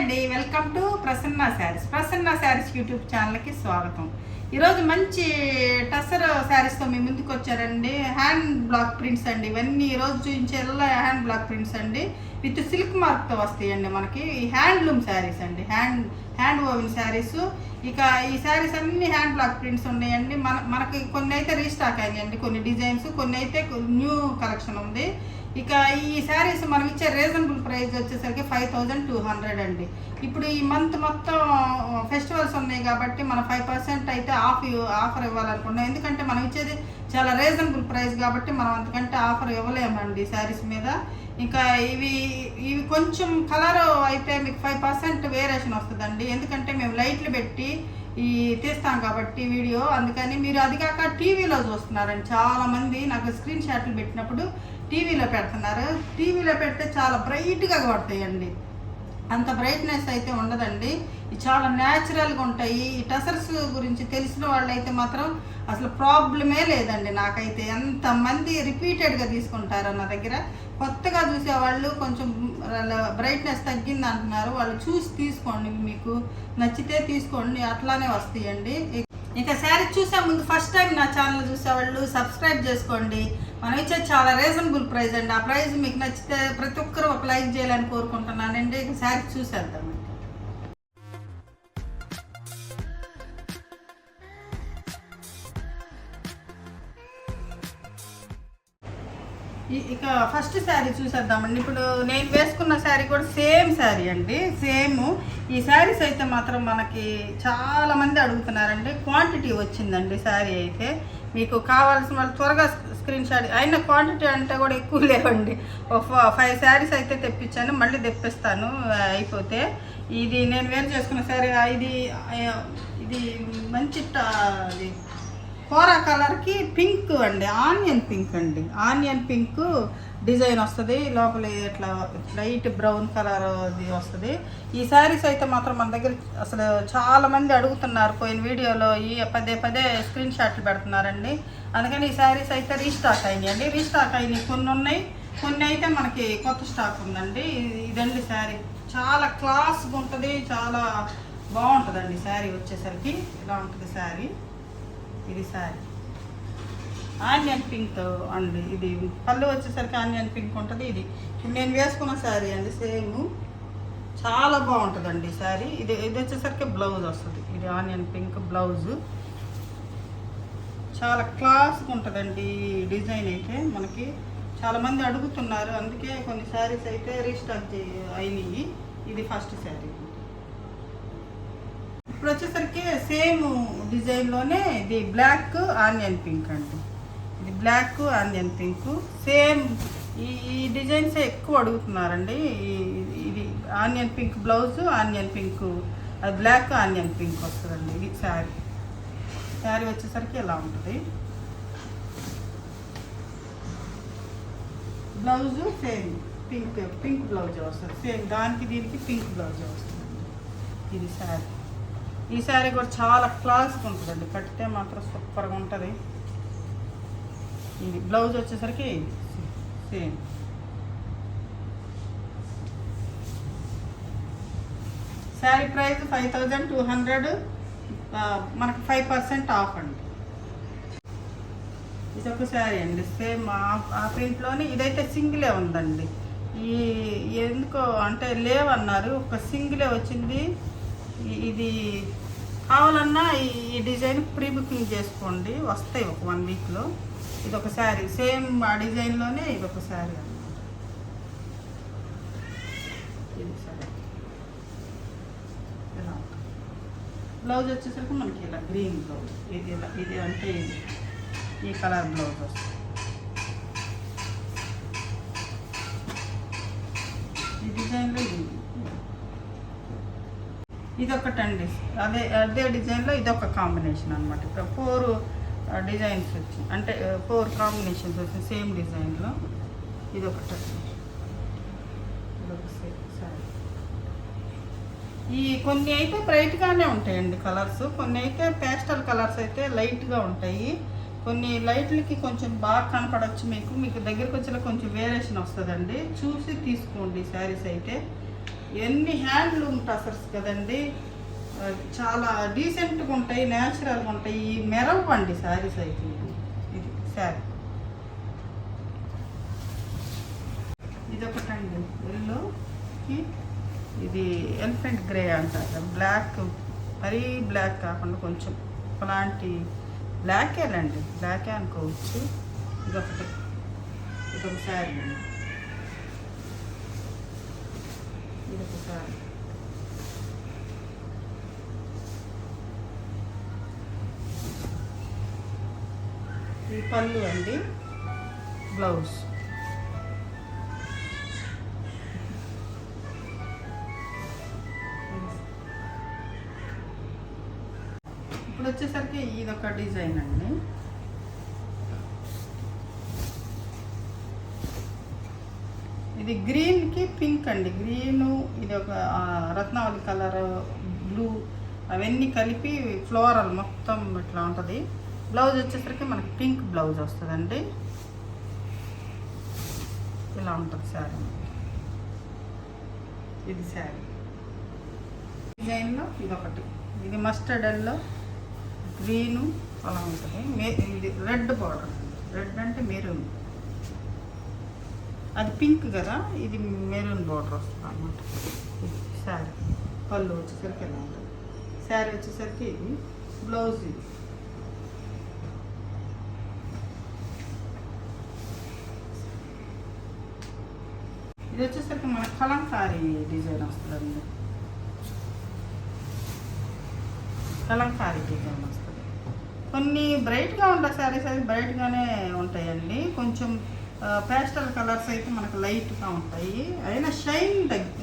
అండి, welcome to Prasanna saris YouTube ఛానల్కి స్వాగతం. ఈరోజు మంచి టసర్ శారీస్తో మీ ముందుకు వచ్చారండి. హ్యాండ్ బ్లాక్ ప్రింట్స్ అండి. ఇవన్నీ ఈరోజు చూపించేలా హ్యాండ్ బ్లాక్ ప్రింట్స్ అండి. విత్ సిల్క్ మార్క్తో వస్తాయండి. మనకి ఈ హ్యాండ్లూమ్ శారీస్ అండి, హ్యాండ్ ఓవెన్ శారీస్. ఇక ఈ శారీస్ అన్ని హ్యాండ్ బ్లాక్ ప్రింట్స్ ఉన్నాయండి. మనకి కొన్ని అయితే రీస్టాక్ అయ్యాయండి, కొన్ని డిజైన్స్, కొన్ని అయితే న్యూ కలెక్షన్ ఉంది. ఇక ఈ శారీస్ మనం ఇచ్చే రీజనబుల్ ప్రైస్ వచ్చేసరికి 5200 అండి. ఇప్పుడు ఈ మంత్ మొత్తం ఫెస్టివల్స్ ఉన్నాయి కాబట్టి మనం 5% అయితే ఆఫర్ ఇవ్వాలనుకున్నాం. ఎందుకంటే మనం ఇచ్చేది చాలా రీజనబుల్ ప్రైస్ కాబట్టి మనం అంతకంటే ఆఫర్ ఇవ్వలేమండి శారీస్ మీద. ఇంకా ఇవి కొంచెం కలర్ అయితే మీకు 5% వేరియేషన్ వస్తుందండి. ఎందుకంటే మేము లైట్లు పెట్టి తీస్తాం కాబట్టి వీడియో, అందుకని మీరు అది కాక టీవీలో చూస్తున్నారండి. చాలామంది నాకు స్క్రీన్ షాట్లు పెట్టినప్పుడు టీవీలో పెడుతున్నారు. టీవీలో పెడితే చాలా బ్రైట్గా పడతాయండి, అంత బ్రైట్నెస్ అయితే ఉండదండి. ఇవి చాలా న్యాచురల్గా ఉంటాయి. ఈ టసర్స్ గురించి తెలిసిన వాళ్ళు అయితే మాత్రం అసలు ప్రాబ్లమే లేదండి. నాకైతే ఎంతమంది రిపీటెడ్గా తీసుకుంటారు నా దగ్గర. కొత్తగా చూసేవాళ్ళు కొంచెం బ్రైట్నెస్ తగ్గింది అంటున్నారు, వాళ్ళు చూసి తీసుకోండి, మీకు నచ్చితే తీసుకోండి, అట్లానే వస్తాయండి. ఇక శారీ చూసే ముందు ఫస్ట్ టైం నా ఛానల్ చూసేవాళ్ళు సబ్స్క్రైబ్ చేసుకోండి. మనం ఇచ్చేది చాలా రీజనబుల్ ప్రైస్ అండి. ఆ ప్రైస్ మీకు నచ్చితే ప్రతి ఒక్కరు ఒక లైక్ చేయాలని కోరుకుంటున్నానండి. ఇక శారీ చూసేద్దామండి. ఇక ఫస్ట్ శారీ చూసేద్దామండి. ఇప్పుడు నేను వేసుకున్న శారీ కూడా సేమ్ శారీ అండి, సేమ్. ఈ శారీస్ అయితే మాత్రం మనకి చాలామంది అడుగుతున్నారండి. క్వాంటిటీ వచ్చిందండి శారీ అయితే. మీకు కావాల్సిన వాళ్ళు త్వరగా స్క్రీన్ షాట్. అయిన క్వాంటిటీ అంటే కూడా ఎక్కువ లేవండి. ఒక 5 శారీస్ అయితే తెప్పించాను, మళ్ళీ తెప్పిస్తాను అయిపోతే. ఇది నేను వేరు చేసుకున్న శారీ. ఇది మంచి అది కోరా కలర్కి పింక్ అండి, ఆనియన్ పింక్ డిజైన్ వస్తుంది. లోపల ఇట్లా లైట్ బ్రౌన్ కలర్ అది వస్తుంది. ఈ శారీస్ అయితే మాత్రం మన దగ్గర అసలు చాలామంది అడుగుతున్నారు. పోయిన వీడియోలో పదే స్క్రీన్ షాట్లు పెడుతున్నారండి. అందుకని ఈ శారీస్ అయితే రీస్టాక్ అయినాయండి. రీస్టాక్ అయినాయి కొన్ని ఉన్నాయి, కొన్ని అయితే మనకి కొత్త స్టాక్ ఉందండి. ఇదండి శారీ, చాలా క్లాస్గా ఉంటుంది, చాలా బాగుంటుందండి శారీ. వచ్చేసరికి ఇలా ఉంటుంది శారీ. ఇది శారీ ఆనియన్ పింక్ అండి. ఇది పళ్ళు వచ్చేసరికి ఆనియన్ పింక్ ఉంటుంది. ఇది ఇప్పుడు నేను వేసుకున్న శారీ అండి, సేమ్. చాలా బాగుంటుందండి శారీ. ఇది వచ్చేసరికి బ్లౌజ్ వస్తుంది. ఇది ఆనియన్ పింక్ బ్లౌజ్. చాలా క్లాస్గా ఉంటుందండి డిజైన్ అయితే. మనకి చాలామంది అడుగుతున్నారు, అందుకే కొన్ని శారీస్ అయితే రీస్టాక్ అయినాయి. ఇది ఫస్ట్ శారీ. ఇప్పుడు వచ్చేసరికి సేమ్ డిజైన్లోనే ఇది బ్లాక్ ఆనియన్ పింక్ అండి. ఇది బ్లాక్ ఆనియన్ పింక్ సేమ్. ఈ డిజైన్స్ ఎక్కువ అడుగుతున్నారండి. ఇది onion pink blouse, onion pink, అది బ్లాక్ ఆనియన్ పింక్ వస్తుందండి. ఇది శారీ వచ్చేసరికి ఇలా ఉంటుంది. బ్లౌజ్ సేమ్ పింక్ బ్లౌజ్ వస్తుంది. సేమ్ దానికి దీనికి పింక్ బ్లౌజ్ వస్తుంది. ఇది శారీ. ఈ శారీ కూడా చాలా క్లాస్గా ఉంటుందండి, కట్టితే మాత్రం సూపర్గా ఉంటుంది. ఇది బ్లౌజ్ వచ్చేసరికి సేమ్. శారీ ప్రైస్ 5200, మనకి 5% ఆఫ్ అండి. ఇది ఒక శారీ అండి, సేమ్ ఆ ప్రింట్లోనే. ఇదైతే సింగిలే ఉందండి. ఎందుకో అంటే లేవన్నారు, ఒక సింగిలే వచ్చింది. ఇది కావాలన్నా ఈ డిజైన్ ప్రీ బుకింగ్ చేసుకోండి, వస్తాయి ఒక 1 వీక్లో. ఇది ఒక శారీ సేమ్ ఆ డిజైన్లోనే. ఇది ఒక శారీ అన్నమాట. ఇది శారీ ఇలా బ్లౌజ్ వచ్చేసరికి మనకి ఇలా గ్రీన్ బ్లౌజ్. ఇది అంటే ఈ కలర్ బ్లౌజ్ వస్తుంది. ఈ డిజైన్లో ఇది ఒకటండి, అదే డిజైన్లో ఇదొక కాంబినేషన్ అనమాట. ఇక్కడ 4 డిజైన్స్ వచ్చింది, అంటే 4 కాంబినేషన్స్ వచ్చింది సేమ్ డిజైన్లో. ఇదొక సారీ. కొన్ని అయితే బ్రైట్గానే ఉంటాయండి కలర్స్, కొన్ని అయితే పేస్టల్ కలర్స్ అయితే లైట్గా ఉంటాయి. కొన్ని లైట్లకి కొంచెం బాగా కనపడవచ్చు. మీకు దగ్గరికి వచ్చేలా కొంచెం వేరియేషన్ వస్తుందండి. చూసి తీసుకోండి శారీస్ అయితే. ఎన్ని హ్యాండ్లూమ్ టసర్స్ కదండి, చాలా డీసెంట్గా ఉంటాయి, న్యాచురల్గా ఉంటాయి. ఈ మెరవండి శారీస్ అయితే. ఇది శారీ ఇదొకటండి ఎల్లోకి, ఇది ఎలిఫెంట్ గ్రే అంటారు. బ్లాక్, మరీ బ్లాక్ కాకుండా కొంచెం అలాంటి బ్లాకేనండి, బ్లాకే అనుకోవచ్చు. ఇదొకటి, ఇదొక శారీ అండి, ఇదొక శారీ. ఈ పళ్ళు అండి, బ్లౌజ్. ఇప్పుడు వచ్చేసరికి ఇదొక డిజైన్ అండి. ఇది గ్రీన్కి పింక్ అండి. గ్రీను, ఇది ఒక రత్నావళి కలర్, బ్లూ, అవన్నీ కలిపి ఫ్లోరల్ మొత్తం ఇట్లా ఉంటుంది. బ్లౌజ్ వచ్చేసరికి మనకి పింక్ బ్లౌజ్ వస్తుందండి. ఇలా ఉంటుంది శారీ. ఇది శారీ డిజైన్లో ఇదొకటి, ఇది మస్టర్డ్ ఎల్లో, గ్రీను అలా ఉంటుంది. ఇది రెడ్ బార్డర్, రెడ్ అంటే మెరూన్, అది పింక్ కదా, ఇది మెరూన్ బార్డర్ వస్తుంది అన్నమాట. ఇది శారీ. పళ్ళు వచ్చేసరికి ఎలా ఉంటుంది, శారీ వచ్చేసరికి ఇది బ్లౌజ్. ఇది వచ్చేసరికి మన కలంకారీ డిజైన్ వస్తుందండి, కలంకారీ డిజైన్ వస్తుంది. కొన్ని బ్రైట్గా ఉంటాయి శారీస్, అవి బ్రైట్గానే ఉంటాయండి. కొంచెం పేస్టల్ కలర్స్ అయితే మనకు లైట్గా ఉంటాయి, అయినా షైన్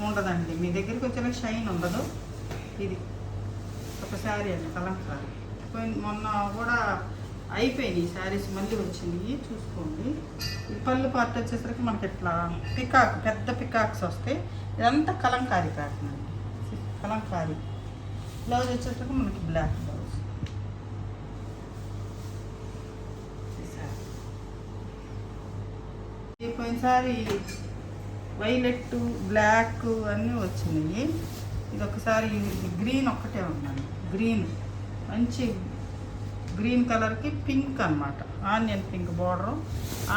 ఉండదండి. మీ దగ్గరికి వచ్చేలా షైన్ ఉండదు. ఇది ఒక శారీ అండి కలంకారీ. మొన్న కూడా అయిపోయినాయి శారీస్, మళ్ళీ వచ్చినాయి, చూసుకోండి. ఈ పళ్ళు పార్ట్ వచ్చేసరికి మనకి ఇట్లా పికాక్, పెద్ద పికాక్స్ వస్తాయి. ఇదంతా కలంకారీ ప్యాటర్న్ అండి, కలంకారీ. బ్లౌజ్ వచ్చేసరికి మనకి బ్లాక్ బ్లౌజ్. పోయినసారి వైలెట్, బ్లాక్ అన్నీ వచ్చినాయి. ఇది ఒకసారి గ్రీన్ ఒక్కటే ఉందండి. గ్రీన్, మంచి గ్రీన్ కలర్కి పింక్ అనమాట, onion pink border,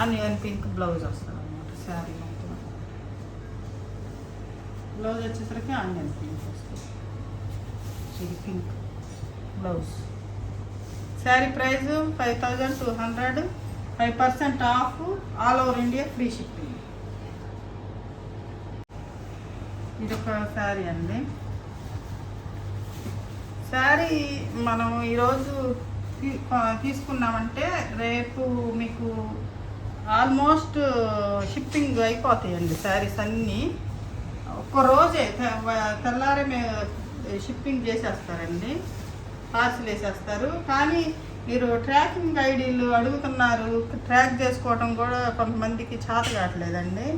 onion pink blouse వస్తుంది అనమాట శారీ మొత్తం. బ్లౌజ్ వచ్చేసరికి ఆనియన్ పింక్ వస్తుంది. ఇది pink blouse. Sari price 5200, 5% of, all over India free shipping. ఇదొక శారీ అండి. శారీ మనం ఈరోజు తీసుకున్నామంటే రేపు మీకు ఆల్మోస్ట్ షిప్పింగ్ అయిపోతాయండి శారీస్ అన్నీ. ఒక్కరోజే తెల్లారే షిప్పింగ్ చేసేస్తారండి, పార్సిల్ వేసేస్తారు. కానీ మీరు ట్రాకింగ్ ఐడీలు అడుగుతున్నారు, ట్రాక్ చేసుకోవడం కూడా కొంతమందికి చేత కావట్లేదండి.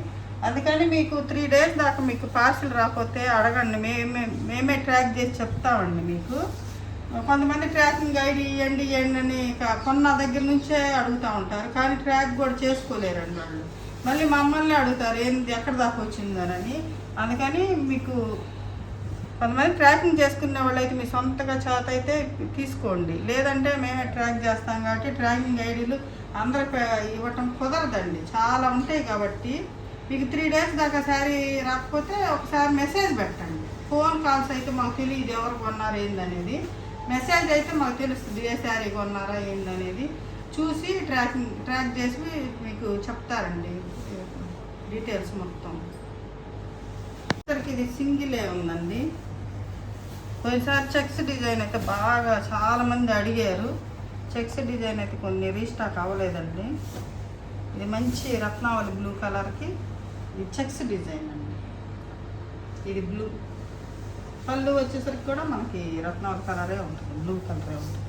అందుకని మీకు 3 days దాకా మీకు పార్సిల్ రాకపోతే అడగండి, మేమే ట్రాక్ చేసి చెప్తామండి మీకు. కొంతమంది ట్రాకింగ్ ఐడి ఇవ్వండి అని కొన్న దగ్గర నుంచే అడుగుతూ ఉంటారు, కానీ ట్రాక్ కూడా చేసుకోలేరండి వాళ్ళు. మళ్ళీ మమ్మల్ని అడుగుతారు ఏంది ఎక్కడ దాకా వచ్చిందనని. అందుకని మీకు కొంతమంది ట్రాకింగ్ చేసుకునే వాళ్ళు అయితే మీ సొంతగా చేత అయితే తీసుకోండి, లేదంటే మేమే ట్రాక్ చేస్తాం కాబట్టి ట్రాకింగ్ ఐడీలు అందరికి ఇవ్వటం కుదరదండి, చాలా ఉంటాయి. కాబట్టి మీకు 3 days దాకా శారీ రాకపోతే ఒకసారి మెసేజ్ పెట్టండి. ఫోన్ కాల్స్ అయితే మాకు తెలియదు ఎవరు కొన్నారు ఏందనేది, మెసేజ్ అయితే మాకు తెలుస్తుంది ఏ శారీ కొన్నారా ఏందనేది. చూసి ట్రాక్ చేసి మీకు చెప్తారండి డీటెయిల్స్ మొత్తం. ఇది సింగిలే ఉందండి. కొన్నిసారి చెక్స్ డిజైన్ అయితే బాగా చాలామంది అడిగారు. చెక్స్ డిజైన్ అయితే కొన్ని రీస్టాక్ అవ్వలేదండి. ఇది మంచి రత్నావళి బ్లూ కలర్కి ఇది చెక్స్ డిజైన్ అండి. ఇది బ్లూ. పళ్ళు వచ్చేసరికి కూడా మనకి రత్నావళి కలరే ఉంటుంది, బ్లూ కలరే ఉంటుంది.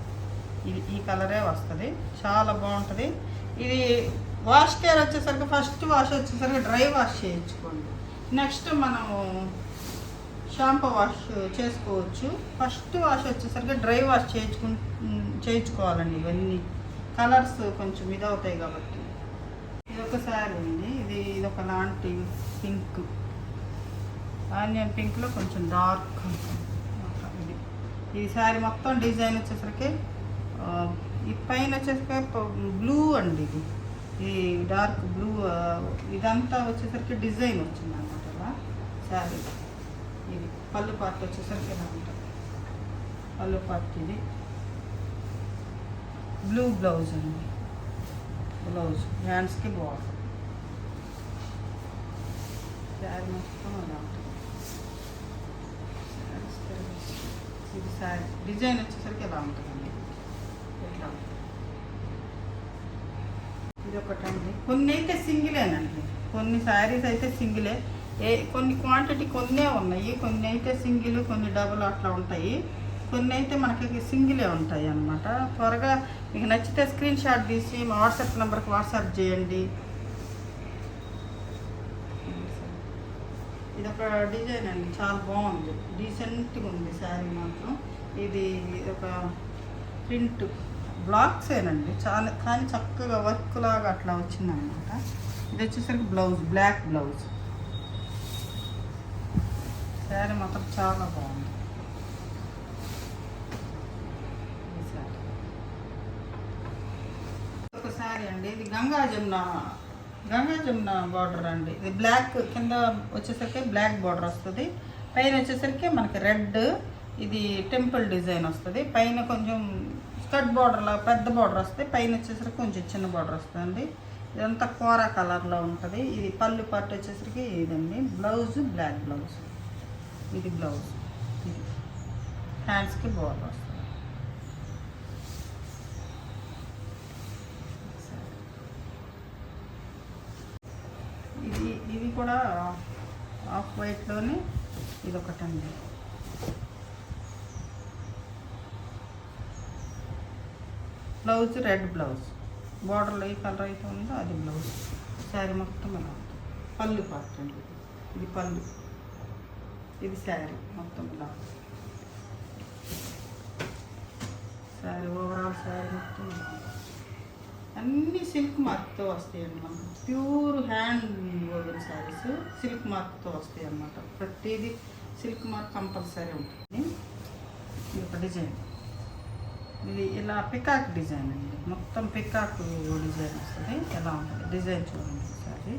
ఇది ఈ కలరే వస్తుంది, చాలా బాగుంటుంది. ఇది వాష్ కేర్ వచ్చేసరికి ఫస్ట్ వాష్ వచ్చేసరికి డ్రై వాష్ చేయించుకోండి. నెక్స్ట్ మనము షాంపూ వాష్ చేసుకోవచ్చు. ఫస్ట్ వాష్ వచ్చేసరికి డ్రై వాష్ చేయించుకోవాలండి. ఇవన్నీ కలర్స్ కొంచెం ఇదవుతాయి కాబట్టి. ఇది ఒక శారీ అండి, ఇది ఒక లాంటి పింక్. ఆనియన్ పింక్లో కొంచెం డార్క్ ఇది. ఈ శారీ మొత్తం డిజైన్ వచ్చేసరికి ఈ పైన వచ్చేసరికి బ్లూ అండి. ఈ డార్క్ బ్లూ ఇదంతా వచ్చేసరికి డిజైన్ వచ్చింది అన్నమాట. ఇలా శారీ ఇది పళ్ళు పార్ట్ వచ్చేసరికి ఇలా ఉంటుంది. పళ్ళు పార్ట్ ఇది బ్లూ బ్లౌజ్ అండి. బ్లౌజ్ హ్యాండ్స్కి బాగుంటుంది. శారీ మొత్తం అలా ఉంటుంది. ఇది శారీ డిజైన్ వచ్చేసరికి ఎలా ఉంటుందండి. ఇట్లా ఉంటుంది. ఇది ఒకటండి. కొన్ని అయితే సింగిలేనండి. కొన్ని శారీస్ అయితే సింగిలే. కొన్ని క్వాంటిటీ కొన్నే ఉన్నాయి. కొన్ని అయితే సింగిల్, కొన్ని డబుల్ అట్లా ఉంటాయి. కొన్ని అయితే మనకి సింగిలే ఉంటాయి అన్నమాట. త్వరగా మీకు నచ్చితే స్క్రీన్ షాట్ తీసి మా వాట్సాప్ నెంబర్కి వాట్సాప్ చేయండి. ఇది ఒక డిజైన్ అండి, చాలా బాగుంది, డీసెంట్గా ఉంది శారీ మాత్రం. ఇది ఒక ప్రింట్ బ్లాక్సేనండి, చాలా కానీ చక్కగా వర్క్ లాగా అట్లా వచ్చిందనమాట. ఇది వచ్చేసరికి బ్లౌజ్, బ్లాక్ బ్లౌజ్. శారీ మాత్రం చాలా బాగుంది. ఒక శారీ అండి, ఇది గంగా జమున బార్డర్ అండి. ఇది బ్లాక్ కింద వచ్చేసరికి బ్లాక్ బార్డర్ వస్తుంది. పైన వచ్చేసరికి మనకి రెడ్, ఇది టెంపుల్ డిజైన్ వస్తుంది. పైన కొంచెం స్కర్ట్ బార్డర్లో పెద్ద బార్డర్ వస్తుంది. పైన వచ్చేసరికి కొంచెం చిన్న బార్డర్ వస్తుంది. ఇదంతా కోరా కలర్లో ఉంటుంది. ఇది పళ్ళు పార్ట్ వచ్చేసరికి ఇదండి. Blouse black blouse. ఇది బ్లౌజ్, ఇది హ్యాండ్స్కి బార్డర్ వస్తుంది. ఇది కూడా ఆఫ్ వైట్లోనే ఇది ఒకటండి. బ్లౌజ్ రెడ్ బ్లౌజ్, బార్డర్లో ఏ కలర్ అయితే ఉందో అది బ్లౌజ్. శారీ మొత్తం ఇలా ఉంటుంది. పళ్ళు పార్ట్ అండి, ఇది పళ్ళు, ఇది శారీ మొత్తం ఇలా. శారీ ఓవరాల్ శారీ మొత్తం ఇలా. అన్నీ సిల్క్ మార్క్తో వస్తాయండి. మనకు pure hand woven saris silk మార్క్తో వస్తాయి అన్నమాట. ప్రతిదీ సిల్క్ మార్క్ కంపల్సరీ ఉంటుంది. ఇది ఒక డిజైన్, ఇది ఇలా పికాక్ డిజైన్ అండి. మొత్తం పికాక్ డిజైన్ వస్తుంది. ఎలా ఉంటుంది డిజైన్ చూడండి ఒకసారి.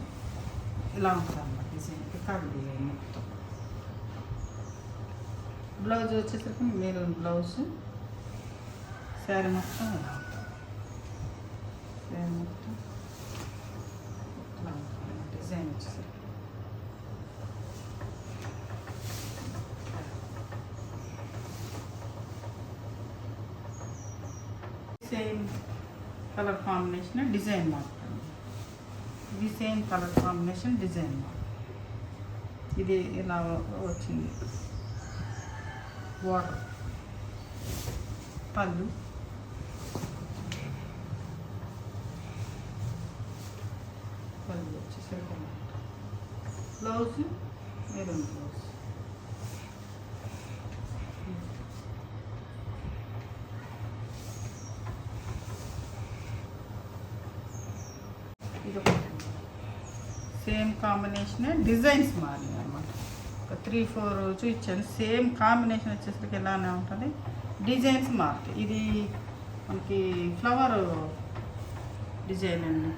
ఇలా ఉంటుంది అన్నమాట డిజైన్, పికాక్ డిజైన్ మొత్తం. బ్లౌజ్ వచ్చేసరికి మెరూన్ బ్లౌజ్. శారీ మొత్తం ఇలా ఉంటుంది. శారీ మొత్తం ఇట్లా ఉంటుంది డిజైన్ వచ్చేసరికి. సేమ్ కలర్ కాంబినేషన్ డిజైన్ మారుతుంది. ఇది same colour combination design mark. ఇది ఇలా వచ్చింది. బార్డర్, పళ్ళు, పళ్ళు వచ్చేసరికి బ్లౌజ్ మెరూన్ బ్లౌజ్. ఇది ఒకటి సేమ్ కాంబినేషన్, డిజైన్స్ మారినాయి అనమాట. ఒక 3-4 చూపించాను. సేమ్ కాంబినేషన్ వచ్చేసరికి ఇలానే ఉంటుంది, డిజైన్స్ మారుతాయి. ఇది మనకి ఫ్లవర్ డిజైన్ అండి.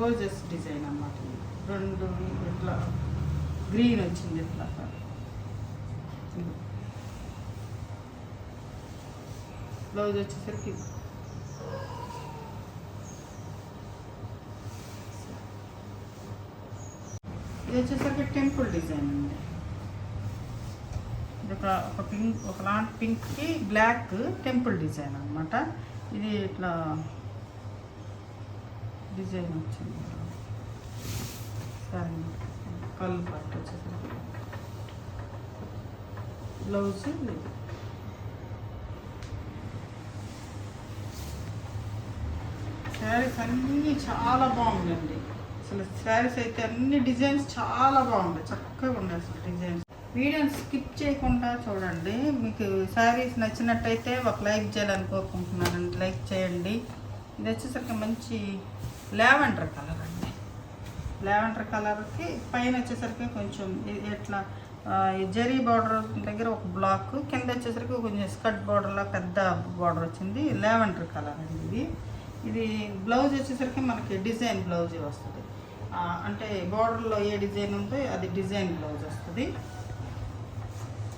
రోజెస్ డిజైన్ అన్నమాట. రెండు ఇట్లా గ్రీన్ వచ్చింది ఇట్లా. బ్లౌజ్ వచ్చేసరికి ఇది వచ్చేసరికి టెంపుల్ డిజైన్ అండి. ఇది ఒక పింక్, ఒక లాంటి పింక్కి బ్లాక్ టెంపుల్ డిజైన్ అనమాట. ఇది ఇట్లా డిజైన్ వచ్చింది. సరే, కళ్ళు పట్టు వచ్చేసరికి బ్లౌజ్. శారీస్ అన్నీ చాలా బాగుందండి. అసలు శారీస్ అయితే అన్ని డిజైన్స్ చాలా బాగుంటాయి, చక్కగా ఉన్నాయి అసలు డిజైన్స్. వీడియోని స్కిప్ చేయకుండా చూడండి. మీకు శారీస్ నచ్చినట్టయితే ఒక లైక్ చేయాలని కోరుకుంటున్నానండి. లైక్ చేయండి. ఇది వచ్చేసరికి మంచి లావెండర్ కలర్ అండి. లావెండర్ కలర్కి పైన వచ్చేసరికి కొంచెం ఎట్లా జరీ బార్డర్ దగ్గర ఒక బ్లాక్, కింద వచ్చేసరికి కొంచెం స్కర్ట్ బార్డర్లో పెద్ద బార్డర్ వచ్చింది. లావెండర్ కలర్ అండి ఇది. ఇది బ్లౌజ్ వచ్చేసరికి మనకి డిజైన్ బ్లౌజ్ వస్తుంది. అంటే బార్డర్లో ఏ డిజైన్ ఉందో అది డిజైన్ బ్లౌజ్ వస్తుంది.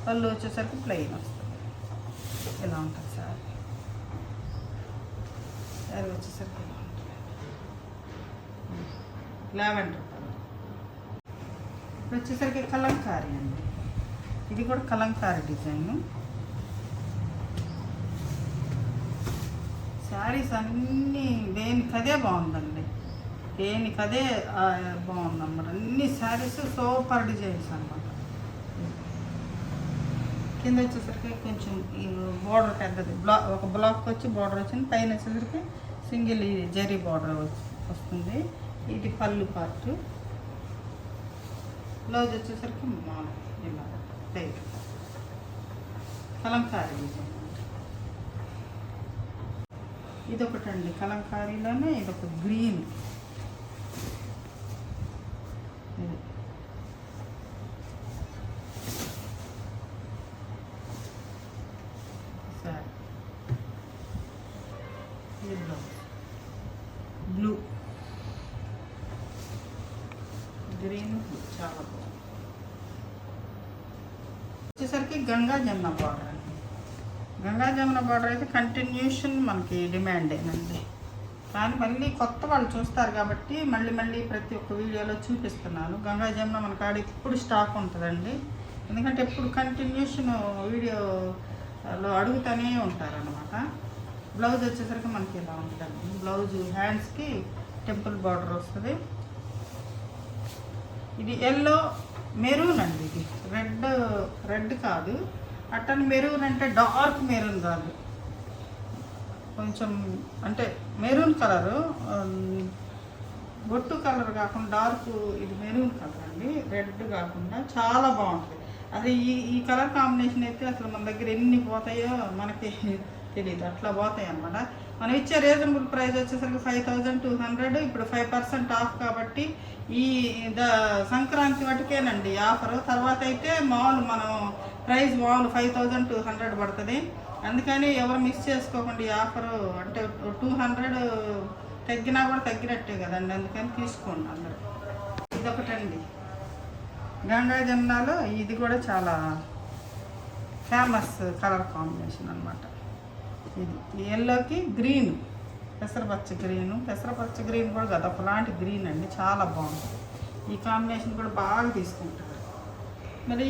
పళ్ళు వచ్చేసరికి ప్లెయిన్ వస్తుంది. ఇలా ఉంటుంది సారీ. శారీ వచ్చేసరికి ఇలా ఉంటుంది. Lavender colour. ఇప్పుడు వచ్చేసరికి కలంకారీ అండి. ఇది కూడా కలంకారీ డిజైన్. శారీస్ అన్నీ దేనికదే బాగుందండి. దేనికదే బాగుందన్నమాట. అన్ని శారీస్ సూపర్ డిజైన్స్ అన్నమాట. కింద వచ్చేసరికి కొంచెం బార్డర్ పెద్దది, ఒక బ్లాక్ వచ్చి బార్డర్ వచ్చింది. పైన వచ్చేసరికి సింగిల్ జరీ బార్డర్ వస్తుంది. ఇది పళ్ళు పార్ట్. బ్లౌజ్ వచ్చేసరికి ఇలా టైట్ కలంకారీ డిజైన్. ఇదొకటండి కలంకారీలోనే ఇదొక గ్రీన్. బ్లూ, గ్రీన్, చాలా బాగుంది. వచ్చేసరికి గంగా జమున బార్డర్ అండి. గంగా జమున బార్డర్ అయితే కంటిన్యూషన్ మనకి డిమాండేనండి. కానీ మళ్ళీ కొత్త వాళ్ళు చూస్తారు కాబట్టి మళ్ళీ ప్రతి ఒక్క వీడియోలో చూపిస్తున్నాను. గంగా జమున మన కాడ ఇప్పుడు స్టాక్ ఉంటుందండి. ఎందుకంటే ఎప్పుడు కంటిన్యూషన్ వీడియోలో అడుగుతూనే ఉంటారనమాట. బ్లౌజ్ వచ్చేసరికి మనకి ఇలా ఉంటుందండి. బ్లౌజ్ హ్యాండ్స్కి టెంపుల్ బార్డర్ వస్తుంది. ఇది ఎల్లో మెరూన్ అండి. ఇది రెడ్ కాదు, అట్టని మెరూన్ అంటే డార్క్ మెరూన్ కాదు, కొంచెం అంటే మెరూన్ కలరు, బొట్టు కలర్ కాకుండా డార్క్, ఇది మెరూన్ కలర్ అండి. రెడ్ కాకుండా చాలా బాగుంటుంది. అది ఈ కలర్ కాంబినేషన్ అయితే అసలు మన దగ్గర ఎన్ని పోతాయో మనకి తెలియదు, అట్లా పోతాయి అన్నమాట. మనం ఇచ్చే రీజనబుల్ ప్రైస్ వచ్చేసరికి 5200. ఇప్పుడు 5% ఆఫ్ కాబట్టి ఈ సంక్రాంతి వాటికేనండి ఆఫరు. తర్వాత అయితే మామూలు మనం ప్రైస్ మామూలు 5200 పడుతుంది. అందుకని ఎవరు మిస్ చేసుకోకండి ఈ ఆఫరు. అంటే 200 తగ్గినా కూడా తగ్గినట్టే కదండి, అందుకని తీసుకోండి అందరూ. ఇదొకటండి గంగా జమునాలో. ఇది కూడా చాలా ఫేమస్ కలర్ కాంబినేషన్ అన్నమాట. ఇది ఎల్లోకి గ్రీన్, పెసరపచ్చ గ్రీన్ కూడా కదా ఒకలాంటి గ్రీన్ అండి, చాలా బాగుంటుంది. ఈ కాంబినేషన్ కూడా బాగా తీసుకుంటారు. మరి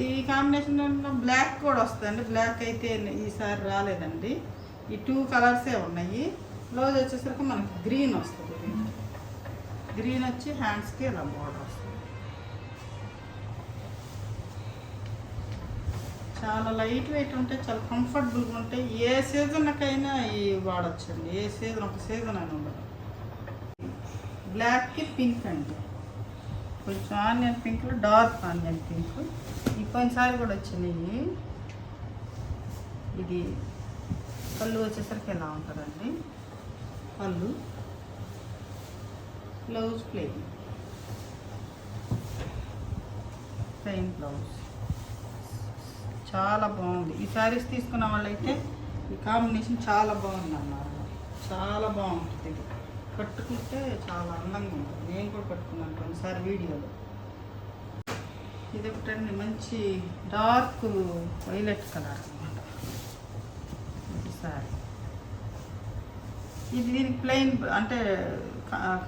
ఈ కాంబినేషన్లో బ్లాక్ కూడా వస్తుందండి. బ్లాక్ అయితే ఈసారి రాలేదండి. ఈ 2 కలర్సే ఉన్నాయి. బ్లౌజ్ వచ్చేసరికి మనకి గ్రీన్ వస్తుంది. గ్రీన్ వచ్చి హ్యాండ్స్కి ఇలా బార్డర్ వస్తుంది. చాలా లైట్ వెయిట్ ఉంటాయి, చాలా కంఫర్టబుల్గా ఉంటాయి. ఏ సీజన్కైనా ఇవి వాడచ్చండి. ఏ సీజన్ ఒక సీజన్ అని ఉండదు. బ్లాక్కి పింక్ అండి, కొంచెం ఆనియన్ పింక్లో డార్క్ ఆనియన్ పింక్. ఈ కొన్నిసారి కూడా వచ్చినాయి. ఇది పళ్ళు వచ్చేసరికి ఎలా ఉంటుందండి. పళ్ళు, బ్లౌజ్ ప్లెయిన్ బ్లౌజ్. చాలా బాగుంది. ఈ శారీస్ తీసుకున్న వాళ్ళైతే ఈ కాంబినేషన్ చాలా బాగుంది అన్నారు. చాలా బాగుంటుంది. ఇది కట్టుకుంటే చాలా అందంగా ఉంటుంది. నేను కూడా కట్టుకున్నాను కొన్నిసారి వీడియోలో. ఇది ఒకటండి మంచి డార్క్ వైలెట్ కలర్ అన్నమాట. ఇది శారీ. ఇది దీనికి ప్లెయిన్ అంటే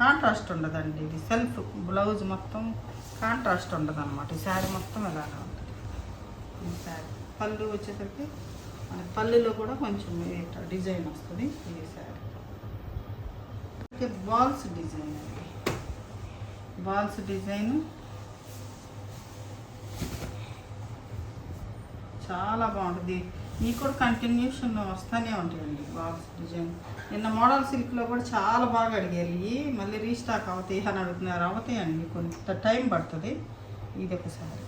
కాంట్రాస్ట్ ఉండదండి. ఇది సెల్ఫ్ బ్లౌజ్ మొత్తం కాంట్రాస్ట్ ఉండదు అన్నమాట. ఈ శారీ మొత్తం ఎలాగా ఉంటుంది. ఈ శారీ పళ్ళు వచ్చేసరికి మనకి పళ్ళులో కూడా కొంచెం డిజైన్ వస్తుంది. ఈ శారీ బాల్స్ డిజైన్ అండి. బాల్స్ డిజైన్ చాలా బాగుంటుంది. మీకు కూడా కంటిన్యూషన్ వస్తూనే ఉంటాయండి బాల్స్ డిజైన్. నిన్న మోడల్ సిల్క్లో కూడా చాలా బాగా అడిగారు. మళ్ళీ రీస్టాక్ అవుతాయి అని అడుగుతున్నారు. అవుతాయండి, కొంత టైం పడుతుంది. ఇది ఒక శారీ.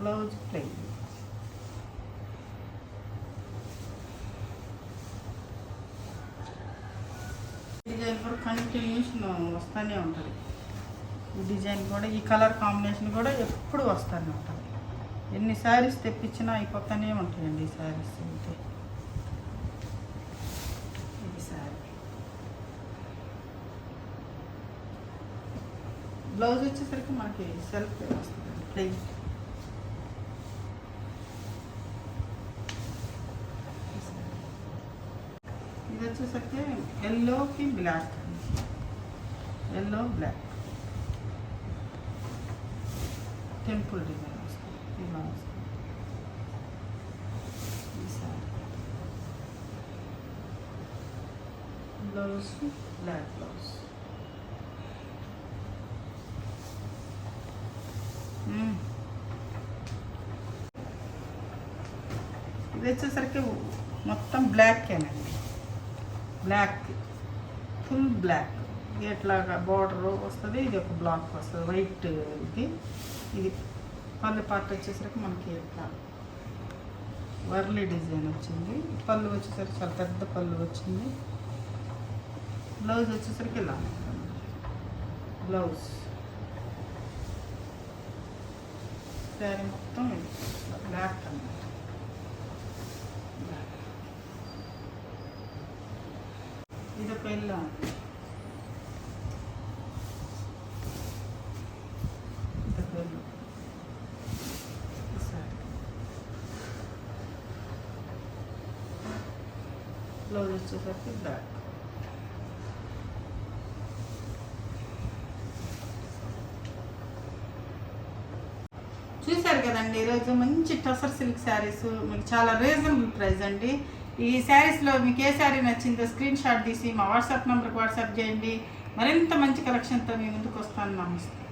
Blouse plain. డిజైన్ కూడా కంటిన్యూషన్ వస్తూనే ఉంటుంది. ఈ డిజైన్ కూడా, ఈ కలర్ కాంబినేషన్ కూడా ఎప్పుడు వస్తూనే ఉంటుంది. ఎన్ని శారీస్ తెప్పించినా అయిపోతూనే ఉంటాయండి ఈ శారీస్. అయితే ఇది శారీ. బ్లౌజ్ వచ్చేసరికి మనకి సెల్ఫ్ వస్తుంది ప్లెయిన్. ఇది వచ్చేసరికి ఎల్లోకి black, yellow black temple design వస్తుంది. ఇలా వస్తుంది ఈ సారీ. Blouse black blouse. ఇది వచ్చేసరికి మొత్తం బ్లాక్కేనండి, బ్లాక్ ఫుల్ బ్లాక్. ఇట్లాగా బార్డర్ వస్తుంది, ఇది ఒక బ్లాక్ వస్తుంది వైట్. ఇది పళ్ళు పార్ట్ వచ్చేసరికి మనకి ఇట్లా వర్లీ డిజైన్ వచ్చింది. పళ్ళు వచ్చేసరికి చాలా పెద్ద పళ్ళు వచ్చింది. బ్లౌజ్ వచ్చేసరికి ఇలా బ్లౌజ్. శారీ మొత్తం ఇది బ్లాక్ అన్నమాట. ఇది ఒక ఎల్లో, బ్లౌజ్ వచ్చేసరికి బ్లాక్. చూశారు కదండి, ఈరోజు మంచి టసర్ సిల్క్ శారీస్ మీకు చాలా రీజనబుల్ ప్రైస్ అండి. ఈ శారీస్లో మీకు ఏ శారీ నచ్చిందో స్క్రీన్ షాట్ తీసి మా వాట్సాప్ నెంబర్కి వాట్సాప్ చేయండి. మరింత మంచి కలెక్షన్తో మీ ముందుకు వస్తాను. నమస్తే.